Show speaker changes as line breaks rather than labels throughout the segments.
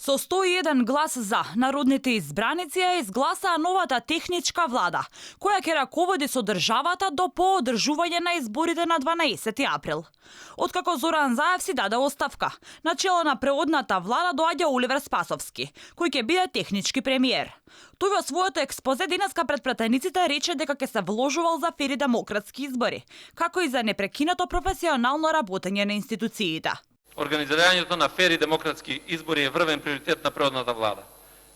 Со 101 глас за, народните избраници ја изгласаа новата техничка влада, која ќе раководи со државата до поодржување на изборите на 12 април. Откако Зоран Заев си даде оставка, на чело на преодната влада доаѓа Оливер Спасовски, кој ќе биде технички премиер. Тој во своето експозе денеска пред пратениците рече дека ќе се вложувал за фери демократски избори, како и за непрекинато професионално работење на институциите.
Организирањето на фери демократски избори е врвен приоритет на преодната влада.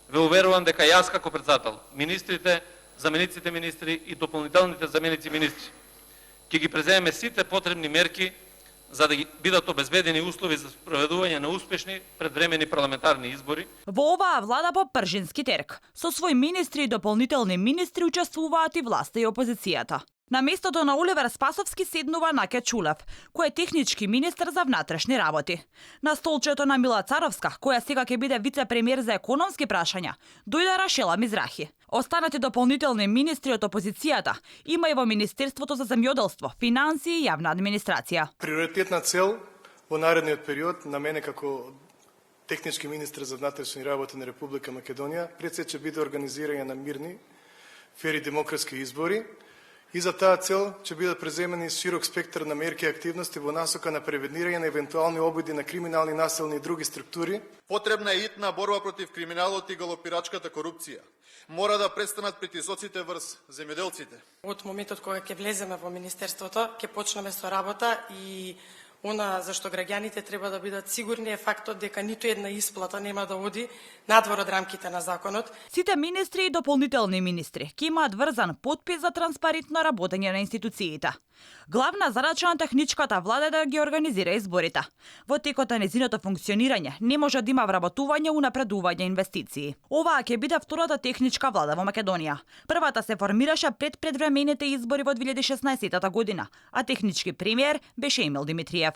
Ве уверувам дека јас како председател, министрите, замениците министри и дополнителните заменици министри ќе ги преземеме сите потребни мерки за да бидат обезбедени услови за спроведување на успешни предвремени парламентарни избори.
Во оваа влада по пржински терк, со своји министри и дополнителни министри учествуваат и власта и опозицијата. На местото на Оливер Спасовски седнува Наке Чулев, кој е технички министер за внатрешни работи. На столчето на Мила Царовска, која сега ќе биде вице-премиер за економски прашања, дојде Рашела Мизрахи. Останати дополнителни министри од опозицијата има и во Министерството за земјоделство, финансии и јавна администрација.
Приоритетна цел во наредниот период на мене како технички министер за внатрешни работи на Република Македонија пред се ќе биде организирање на мирни, фери демократски избори. И за таа цел ќе бидат преземени широк спектар на мерки и активности во насока на превенирање на евентуални обиди на криминални, населни и други структури.
Потребна е итна борба против криминалот и галопирачката корупција. Мора да престанат притисоците врз земјоделците.
Од моментот кога ќе влеземе во министерството, ќе почнеме со работа и она за што граѓаните треба да бидат сигурни е фактот дека ниту една исплата нема да оди надвор од рамките на законот.
Сите министри и дополнителни министри ќе имаат врзан подпис за транспарентно работење на институциите. Главна задача на техничката влада е да ги организира изборите. Во текот на незиното функционирање не може да има вработување, унапредување инвестиции. Оваа ќе биде втората техничка влада во Македонија. Првата се формираше пред предвремените избори во 2016 година, а технички премиер беше Емил Димитриев.